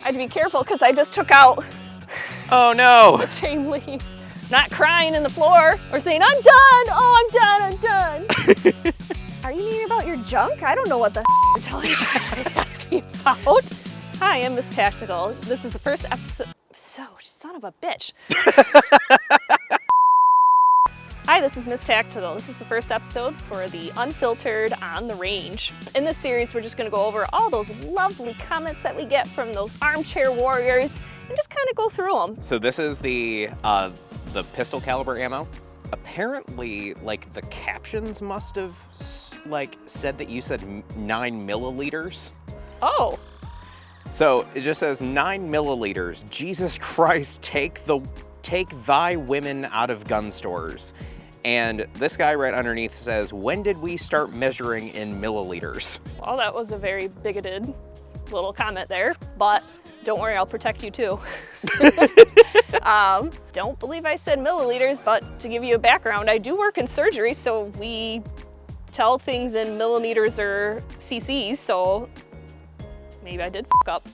I had to be careful because I just took out Oh no! the chain link. Not crying in the floor or saying, I'm done, oh, I'm done, I'm done. Are you mean about your junk? I don't know what the you're trying to ask me about. Hi, I'm Mizz Tactical. This is the first episode. Son of a bitch. Hi, this is Mizz Tactical. This is the first episode for the Unfiltered On The Range. In this series, we're just gonna go over all those lovely comments that we get from those armchair warriors and just kind of go through them. So this is the pistol caliber ammo. Apparently, like, the captions must have like said that you said 9 milliliters. Oh. So it just says 9 milliliters. Jesus Christ, take thy women out of gun stores. And this guy right underneath says, when did we start measuring in milliliters? Well, that was a very bigoted little comment there, but don't worry, I'll protect you too. Don't believe I said milliliters, but to give you a background, I do work in surgery, so we tell things in millimeters or cc's, so maybe I did fuck up.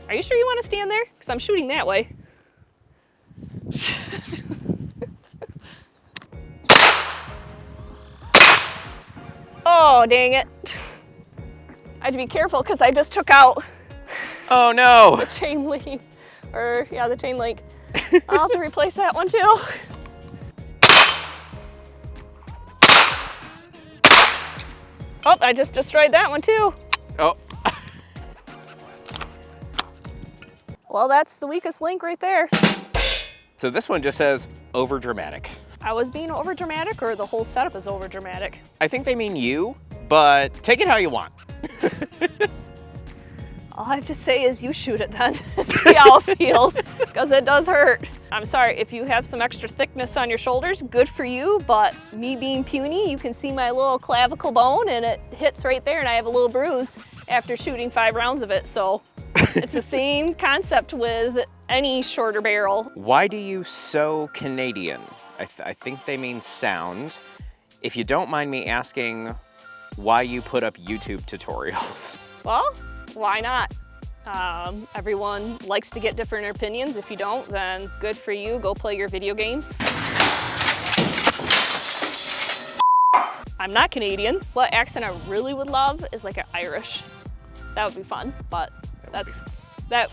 Are you sure you want to stand there? Because I'm shooting that way. Oh, dang it. I had to be careful because I just took out Oh no! the chain link, or yeah, the chain link. I'll have to replace that one too. Oh, I just destroyed that one too. Oh. Well, that's the weakest link right there. So this one just says over dramatic. I was being over dramatic, or the whole setup is over dramatic? I think they mean you, but take it how you want. All I have to say is you shoot it then. See how it feels, because it does hurt. I'm sorry, if you have some extra thickness on your shoulders, good for you, but me being puny, you can see my little clavicle bone and it hits right there and I have a little bruise after shooting 5 rounds of it, so it's the same concept with any shorter barrel. Why do you so Canadian? I think they mean sound. If you don't mind me asking why you put up YouTube tutorials. Well, why not? Everyone likes to get different opinions. If you don't, then good for you. Go play your video games. I'm not Canadian. What accent I really would love is like an Irish. That would be fun, but that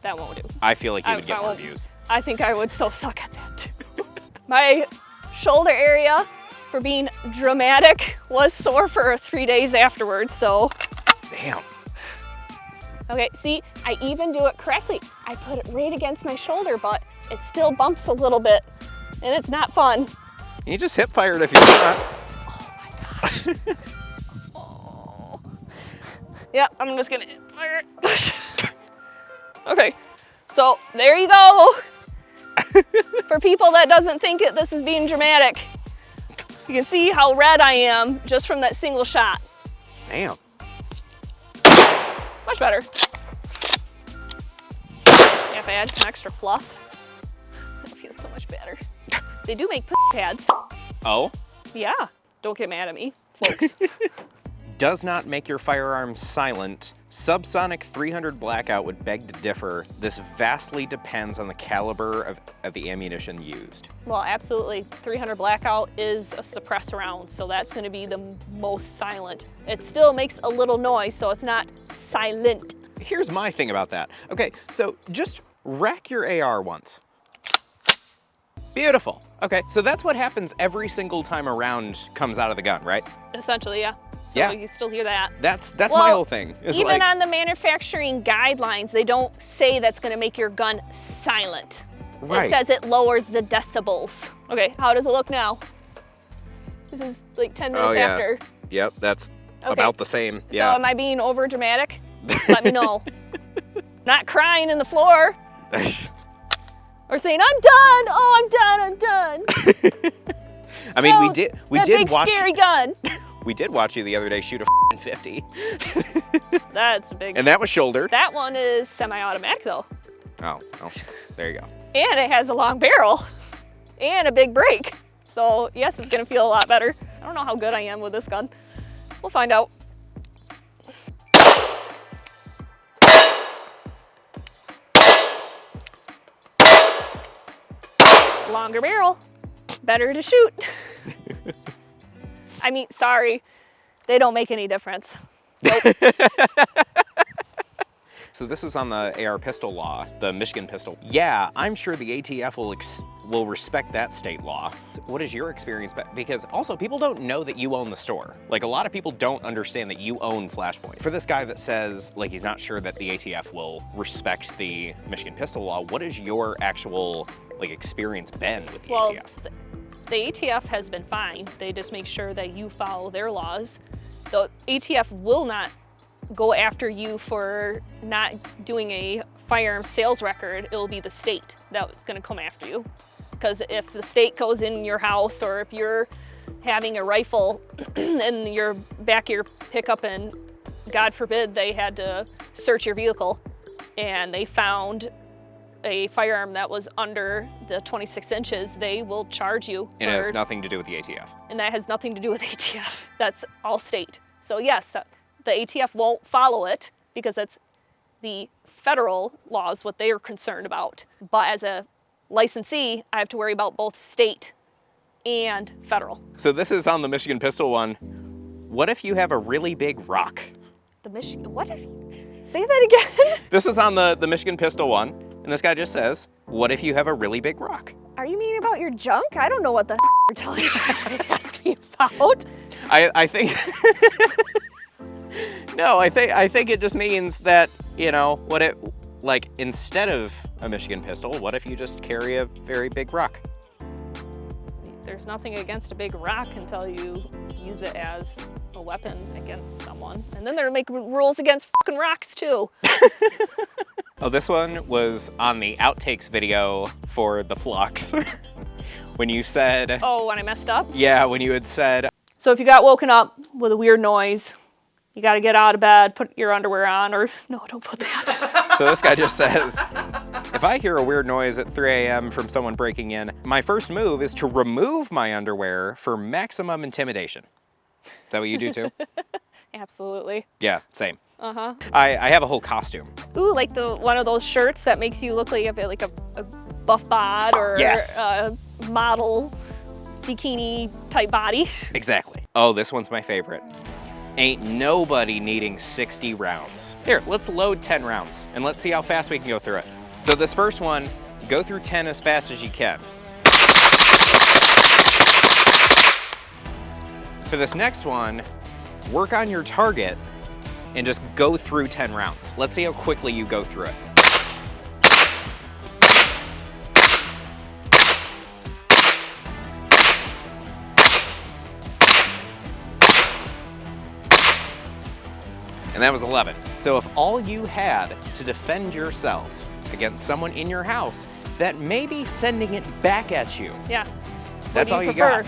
won't do. I feel like you would get more views. I think I would so suck at that too. My shoulder area for being dramatic was sore for 3 days afterwards, so. Damn. Okay, see, I even do it correctly. I put it right against my shoulder, but it still bumps a little bit, and it's not fun. You just hip fired if you want. Oh my gosh. Oh. Yeah, I'm just gonna hip fire it. Okay, so there you go. For people that doesn't think this is being dramatic, you can see how red I am just from that single shot. Damn. Much better. Yeah, if I add some extra fluff, it feels so much better. They do make pads. Oh? Yeah, don't get mad at me, folks. Does not make your firearms silent. Subsonic 300 Blackout would beg to differ. This vastly depends on the caliber of the ammunition used. Well, absolutely. 300 Blackout is a suppressor round, so that's going to be the most silent. It still makes a little noise, so it's not silent. Here's my thing about that. Okay, so just rack your AR once. Beautiful. Okay, so that's what happens every single time a round comes out of the gun, right? Essentially, yeah. So yeah. You still hear that. That's my whole thing. Even on the manufacturing guidelines, they don't say that's going to make your gun silent. Right. It says it lowers the decibels. Okay, how does it look now? This is like 10 minutes after. Yep, that's about the same. So am I being over dramatic? Let me know. Not crying in the floor. Or saying, I'm done. Oh, I'm done. I mean, we did big watch scary gun. We did watch you the other day shoot a 50. That's a big. And that was shouldered. That one is semi-automatic though. Oh, there you go. And it has a long barrel and a big break. So yes, it's gonna feel a lot better. I don't know how good I am with this gun. We'll find out. Longer barrel, better to shoot. I mean, sorry, they don't make any difference. Nope. So this was on the AR pistol law, the Michigan pistol. Yeah, I'm sure the ATF will respect that state law. What is your experience? Because also people don't know that you own the store. Like a lot of people don't understand that you own Flashpoint. For this guy that says like he's not sure that the ATF will respect the Michigan pistol law, what is your actual like experience been with the ATF? The ATF has been fine. They just make sure that you follow their laws. The ATF will not go after you for not doing a firearm sales record. It'll be the state that's gonna come after you. Because if the state goes in your house, or if you're having a rifle in your back of your pickup and God forbid they had to search your vehicle and they found a firearm that was under the 26 inches, they will charge you. And it has nothing to do with the ATF. And that has nothing to do with ATF. That's all state. So yes, the ATF won't follow it because that's the federal laws, what they are concerned about. But as a licensee, I have to worry about both state and federal. So this is on the Michigan pistol one. What if you have a really big rock? The Michigan, what is, say that again? This is on the Michigan pistol one, and this guy just says, what if you have a really big rock? Are you meaning about your junk? I don't know what the you're telling me to ask me about. I think, no, I think it just means that, you know, what it, like, instead of a Michigan pistol, what if you just carry a very big rock? There's nothing against a big rock until you use it as a weapon against someone. And then they're making rules against fucking rocks too. Oh, this one was on the outtakes video for the Flux. When you said... Oh, when I messed up? Yeah, when you had said... So if you got woken up with a weird noise, you got to get out of bed, put your underwear on, or no, don't put that. So this guy just says, if I hear a weird noise at 3 a.m. from someone breaking in, my first move is to remove my underwear for maximum intimidation. Is that what you do too? Absolutely. Yeah, same. Uh-huh. I have a whole costume. Ooh, like one of those shirts that makes you look like a buff bod or yes. A model bikini type body. Exactly. Oh, this one's my favorite. Ain't nobody needing 60 rounds. Here, let's load 10 rounds and let's see how fast we can go through it. So this first one, go through 10 as fast as you can. For this next one, work on your target and just go through 10 rounds. Let's see how quickly you go through it. And that was 11. So if all you had to defend yourself against someone in your house that may be sending it back at you. Yeah. That's all you got.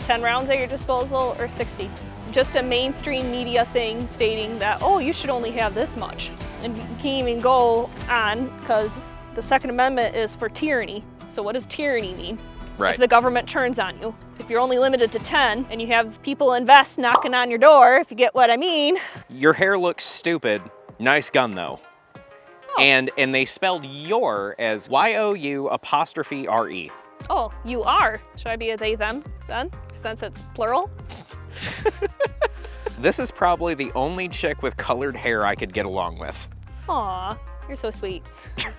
10 rounds at your disposal or 60? Just a mainstream media thing stating that, oh, you should only have this much. And you can't even go on because the Second Amendment is for tyranny. So what does tyranny mean? Right. If the government turns on you. If you're only limited to 10 and you have people in vests knocking on your door, if you get what I mean. Your hair looks stupid. Nice gun though. Oh. And they spelled your as Y-O-U''RE. Oh, you are. Should I be a they, them then? Since it's plural? This is probably the only chick with colored hair I could get along with. Aw, you're so sweet.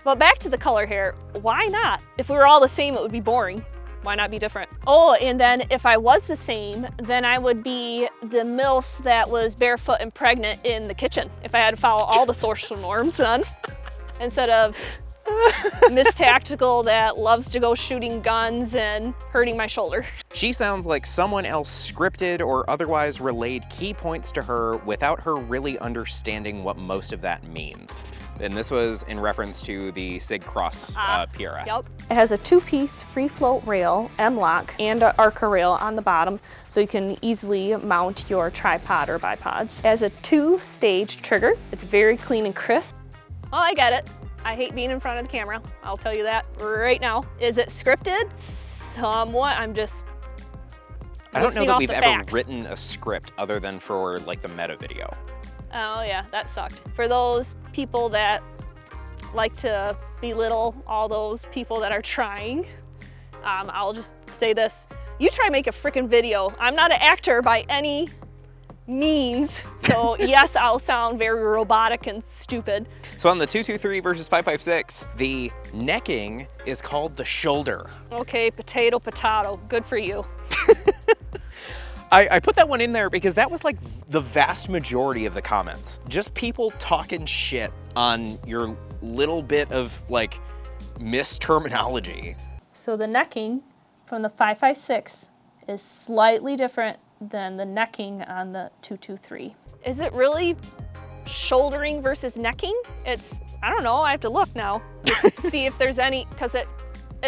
But back to the color hair, why not? If we were all the same, it would be boring. Why not be different? Oh, and then if I was the same, then I would be the MILF that was barefoot and pregnant in the kitchen. If I had to follow all the social norms then. Instead of Mizz Tactical that loves to go shooting guns and hurting my shoulder. She sounds like someone else scripted or otherwise relayed key points to her without her really understanding what most of that means. And this was in reference to the Sig Cross PRS. Yep. It has a 2-piece free float rail, M-lock, and an Arca rail on the bottom, so you can easily mount your tripod or bipods. It has a 2-stage trigger. It's very clean and crisp. Oh, I get it. I hate being in front of the camera. I'll tell you that right now. Is it scripted? Somewhat. I'm just I don't know that we've ever written a script other than for like the meta video. Oh yeah, that sucked. For those people that like to belittle all those people that are trying, I'll just say this. You try to make a freaking video. I'm not an actor by any means. So yes, I'll sound very robotic and stupid. So on the 223 versus 556, the necking is called the shoulder. Okay, potato, potato. Good for you. I put that one in there because that was like the vast majority of the comments. Just people talking shit on your little bit of like misterminology. So the necking from the 556 is slightly different than the necking on the 223. Is it really shouldering versus necking? It's, I don't know, I have to look now to see if there's any, because it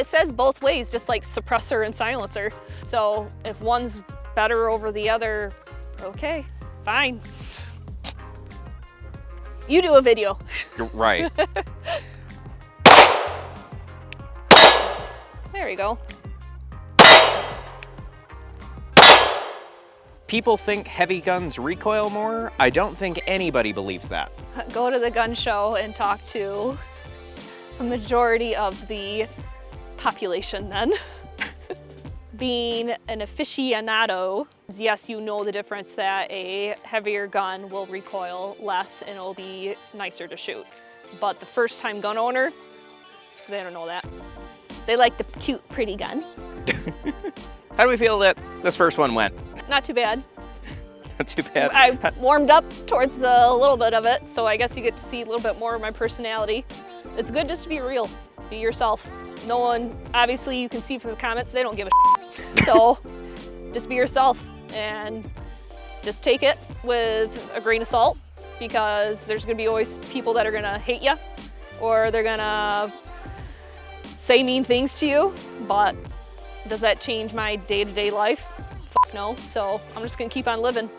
says both ways, just like suppressor and silencer. So if one's better over the other, okay, fine. You do a video. You're right. There you go. People think heavy guns recoil more. I don't think anybody believes that. Go to the gun show and talk to a majority of the population then. Being an aficionado, yes, you know the difference that a heavier gun will recoil less and it'll be nicer to shoot. But the first time gun owner, they don't know that. They like the cute, pretty gun. How do we feel that this first one went? Not too bad. Not too bad. I warmed up towards the little bit of it, so I guess you get to see a little bit more of my personality. It's good just to be real, be yourself. No one, obviously you can see from the comments, they don't give a shit. So just be yourself and just take it with a grain of salt, because there's gonna be always people that are gonna hate you or they're gonna say mean things to you. But does that change my day-to-day life? Fuck no. So I'm just gonna keep on living.